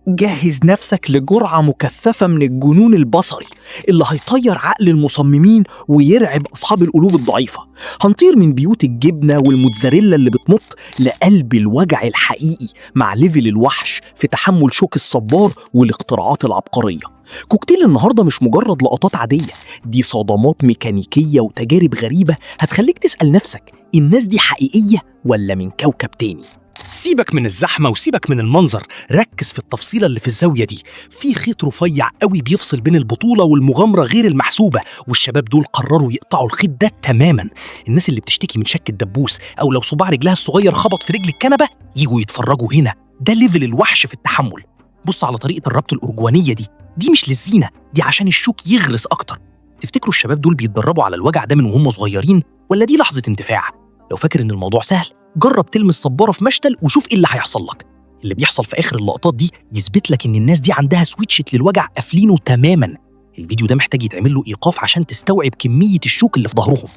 جهز نفسك لجرعة مكثفة من الجنون البصري اللي هيطير عقل المصممين ويرعب أصحاب القلوب الضعيفة. هنطير من بيوت الجبنة والموتزاريلا اللي بتنط لقلب الوجع الحقيقي مع ليفل الوحش في تحمل شوك الصبار والاختراعات العبقرية. كوكتيل النهاردة مش مجرد لقطات عادية، دي صدمات ميكانيكية وتجارب غريبة هتخليك تسأل نفسك الناس دي حقيقية ولا من كوكب تاني؟ سيبك من الزحمة وسيبك من المنظر، ركز في التفصيلة اللي في الزاوية دي. في خيط رفيع قوي بيفصل بين البطولة والمغامرة غير المحسوبة، والشباب دول قرروا يقطعوا الخيط ده تماما. الناس اللي بتشتكي من شك الدبوس أو لو صباع رجلها الصغير خبط في رجل الكنبة يجوا يتفرجوا هنا. ده ليفل الوحش في التحمل. بص على طريقة الربط الأرجوانية دي مش للزينة، دي عشان الشوك يغرس أكتر. تفتكروا الشباب دول بيتدربوا على الوجع ده من وهم صغيرين ولا دي لحظة انتفاع؟ لو فاكر إن الموضوع سهل، جرب تلمس صبارة في مشتل وشوف ايه اللي هيحصل لك. اللي بيحصل في آخر اللقطات دي يثبت لك إن الناس دي عندها سويتشت للوجع قافلينه تماما. الفيديو ده محتاج يتعمل له إيقاف عشان تستوعب كمية الشوك اللي في ظهرهم.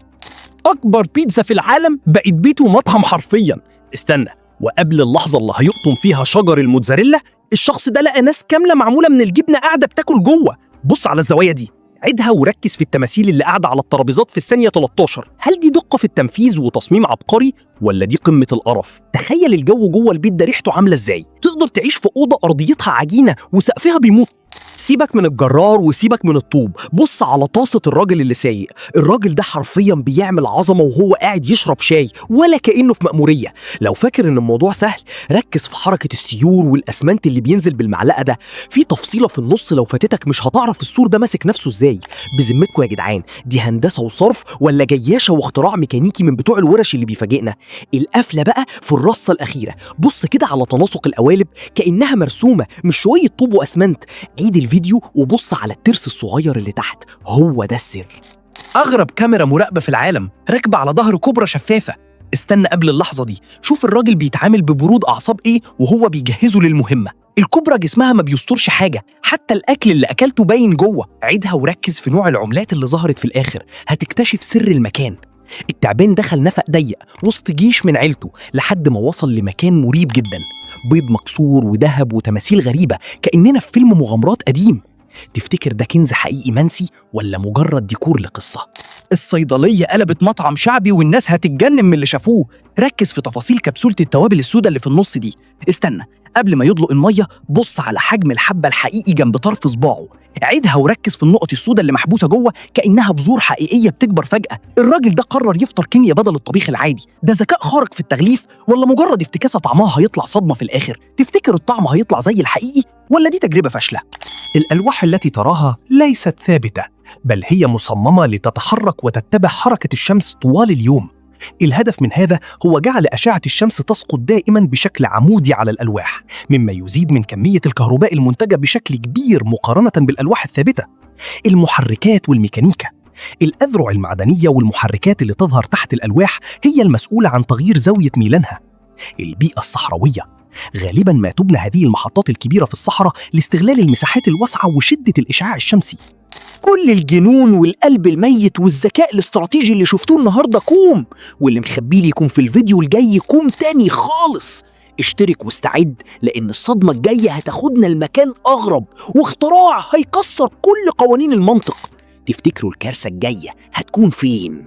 أكبر بيتزا في العالم بقت بيت ومطعم حرفياً. استنى، وقبل اللحظة اللي هيقطم فيها شجر الموتزاريلا، الشخص ده لقى ناس كاملة معمولة من الجبنة قاعدة بتاكل جوه. بص على الزوايا دي، عيدها وركز في التماثيل اللي قاعدة على الترابيزات في الثانية 13. هل دي دقة في التنفيذ وتصميم عبقري ولا دي قمة القرف؟ تخيل الجو جوه البيت ده ريحته عاملة ازاي. تقدر تعيش في أوضة أرضيتها عجينة وسقفها بيموت. سيبك من الجرار وسيبك من الطوب، بص على طاسة الراجل اللي سايق. الراجل ده حرفياً بيعمل عظمة وهو قاعد يشرب شاي ولا كأنه في مأمورية. لو فاكر إن الموضوع سهل، ركز في حركة السيور والأسمنت اللي بينزل بالمعلقة ده. في تفصيلة في النص لو فاتتك مش هتعرف السور ده ماسك نفسه ازاي. بذمتكم يا جدعان، دي هندسة وصرف ولا جياشة واختراع ميكانيكي من بتوع الورش اللي بيفاجئنا؟ القفلة بقى في الرصة الأخيرة، بص كده على تناسق القوالب كأنها مرسومة مش شوية طوب وأسمنت. عيد الفيديو وبص على الترس الصغير اللي تحت، هو ده السر. أغرب كاميرا مراقبة في العالم راكبة على ظهر كوبرا شفافة. استنى قبل اللحظة دي، شوف الراجل بيتعامل ببرود أعصاب إيه وهو بيجهزه للمهمة. الكوبرا جسمها ما بيسترش حاجة، حتى الأكل اللي أكلته باين جوه. عيدها وركز في نوع العملات اللي ظهرت في الآخر، هتكتشف سر المكان. التعبان دخل نفق ضيق وسط جيش من عيلته لحد ما وصل لمكان مريب جدا، بيض مكسور وذهب وتماثيل غريبة كأننا في فيلم مغامرات قديم. تفتكر ده كنز حقيقي منسي ولا مجرد ديكور لقصة؟ الصيدلية قلبت مطعم شعبي والناس هتتجنن من اللي شافوه. ركز في تفاصيل كبسولة التوابل السوداء اللي في النص دي. استنى، قبل ما يدلق المية بص على حجم الحبة الحقيقي جنب طرف صباعه. عيدها وركز في النقط السوداء اللي محبوسة جوه كأنها بذور حقيقية بتكبر فجأة. الراجل ده قرر يفطر كيمياء بدل الطبيخ العادي. ده ذكاء خارق في التغليف ولا مجرد افتكاسة طعمها هيطلع صدمة في الآخر؟ تفتكر الطعم هيطلع زي الحقيقي ولا دي تجربة فاشلة؟ الألواح التي تراها ليست ثابتة، بل هي مصممة لتتحرك وتتبع حركة الشمس طوال اليوم. الهدف من هذا هو جعل أشعة الشمس تسقط دائما بشكل عمودي على الألواح، مما يزيد من كمية الكهرباء المنتجة بشكل كبير مقارنة بالألواح الثابتة. المحركات والميكانيكا، الأذرع المعدنية والمحركات اللي تظهر تحت الألواح هي المسؤولة عن تغيير زاوية ميلانها. البيئة الصحراوية، غالباً ما تبنى هذه المحطات الكبيرة في الصحراء لاستغلال المساحات الواسعة وشدة الإشعاع الشمسي. كل الجنون والقلب الميت والذكاء الاستراتيجي اللي شفتوه النهاردة كوم، واللي مخبي ليكم في الفيديو الجاي كوم تاني خالص. اشترك واستعد، لأن الصدمة الجاية هتاخدنا لمكان أغرب واختراع هيكسر كل قوانين المنطق. تفتكروا الكارثة الجاية هتكون فين؟